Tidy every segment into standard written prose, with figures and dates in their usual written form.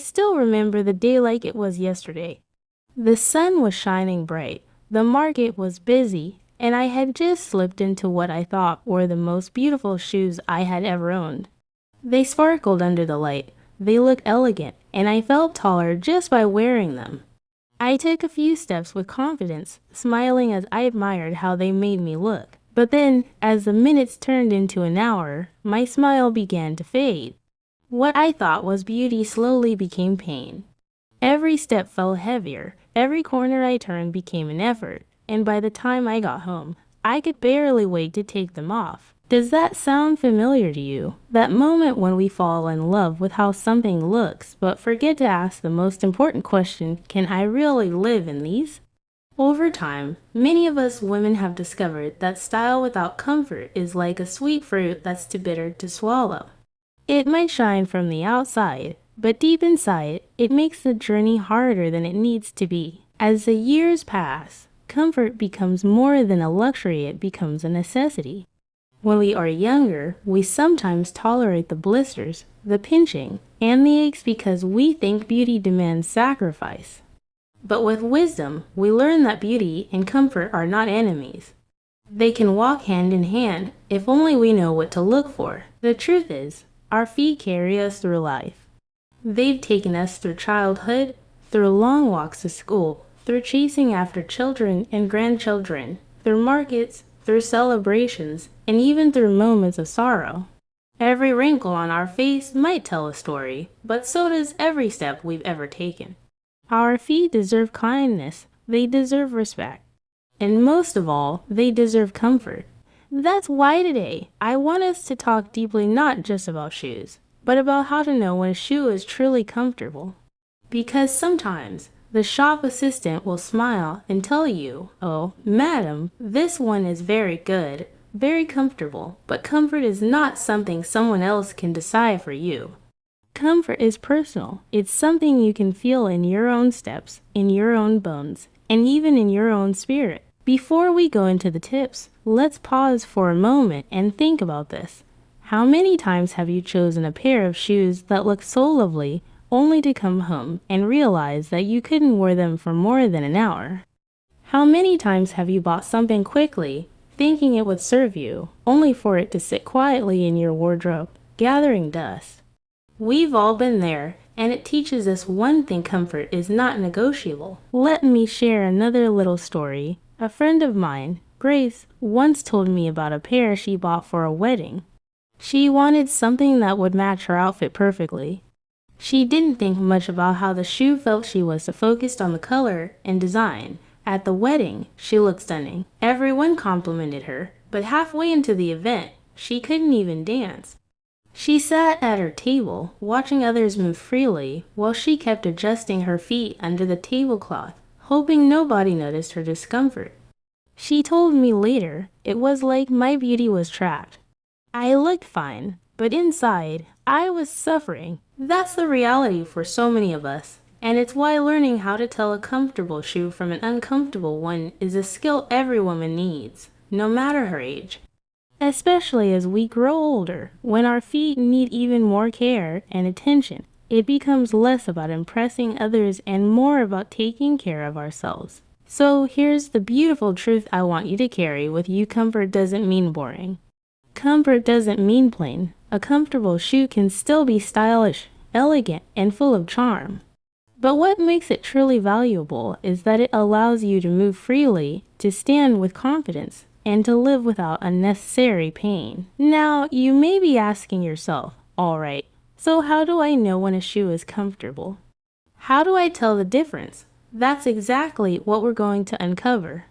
still remember the day like it was yesterday. The sun was shining bright, the market was busy, and I had just slipped into what I thought were the most beautiful shoes I had ever owned. They sparkled under the light, they looked elegant, and I felt taller just by wearing them. I took a few steps with confidence, smiling as I admired how they made me look. But then, as the minutes turned into an hour, my smile began to fade. What I thought was beauty slowly became pain. Every step felt heavier, every corner I turned became an effort, and by the time I got home, I could barely wait to take them off. Does that sound familiar to you? That moment when we fall in love with how something looks, but forget to ask the most important question, can I really live in these? Over time, many of us women have discovered that style without comfort is like a sweet fruit that's too bitter to swallow. It might shine from the outside, but deep inside, it makes the journey harder than it needs to be. As the years pass, comfort becomes more than a luxury, it becomes a necessity. When we are younger, we sometimes tolerate the blisters, the pinching, and the aches because we think beauty demands sacrifice. But with wisdom, we learn that beauty and comfort are not enemies. They can walk hand in hand if only we know what to look for. The truth is, our feet carry us through life. They've taken us through childhood, through long walks to school, through chasing after children and grandchildren, through markets, through celebrations, and even through moments of sorrow. Every wrinkle on our face might tell a story, but so does every step we've ever taken. Our feet deserve kindness, they deserve respect, and most of all, they deserve comfort. That's why today, I want us to talk deeply not just about shoes, but about how to know when a shoe is truly comfortable. Because sometimes, the shop assistant will smile and tell you, "Oh, madam, this one is very good, very comfortable," but comfort is not something someone else can decide for you. Comfort is personal. It's something you can feel in your own steps, in your own bones, and even in your own spirit. Before we go into the tips, let's pause for a moment and think about this. How many times have you chosen a pair of shoes that look so lovely, only to come home and realize that you couldn't wear them for more than an hour? How many times have you bought something quickly, thinking it would serve you, only for it to sit quietly in your wardrobe, gathering dust? We've all been there, and it teaches us one thing: comfort is not negotiable. Let me share another little story. A friend of mine, Grace, once told me about a pair she bought for a wedding. She wanted something that would match her outfit perfectly. She didn't think much about how the shoe felt. She was so focused on the color and design. At the wedding, she looked stunning. Everyone complimented her, but halfway into the event, she couldn't even dance. She sat at her table, watching others move freely, while she kept adjusting her feet under the tablecloth, hoping nobody noticed her discomfort. She told me later, "It was like my beauty was trapped. I looked fine, but inside, I was suffering." That's the reality for so many of us, and it's why learning how to tell a comfortable shoe from an uncomfortable one is a skill every woman needs, no matter her age. Especially as we grow older, when our feet need even more care and attention, it becomes less about impressing others and more about taking care of ourselves. So here's the beautiful truth I want you to carry with you: comfort doesn't mean boring. Comfort doesn't mean plain. A comfortable shoe can still be stylish, elegant, and full of charm. But what makes it truly valuable is that it allows you to move freely, to stand with confidence, and to live without unnecessary pain. Now, you may be asking yourself, alright, so how do I know when a shoe is comfortable? How do I tell the difference? That's exactly what we're going to uncover.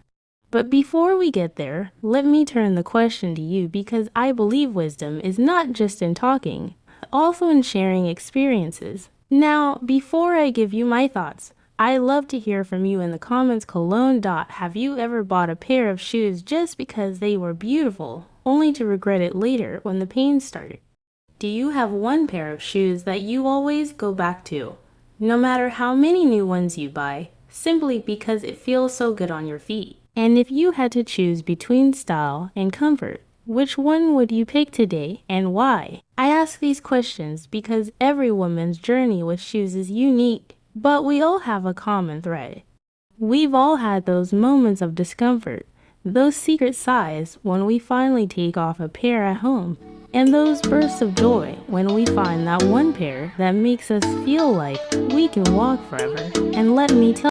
But before we get there, let me turn the question to you, because I believe wisdom is not just in talking, but also in sharing experiences. Now, before I give you my thoughts, I love to hear from you in the comments. Have you ever bought a pair of shoes just because they were beautiful, only to regret it later when the pain started? Do you have one pair of shoes that you always go back to, no matter how many new ones you buy, simply because it feels so good on your feet? And if you had to choose between style and comfort, Which one would you pick today and why? I ask these questions because every woman's journey with shoes is unique, but we all have a common thread. We've all had those moments of discomfort, those secret sighs when we finally take off a pair at home, and those bursts of joy when we find that one pair that makes us feel like we can walk forever. And let me tell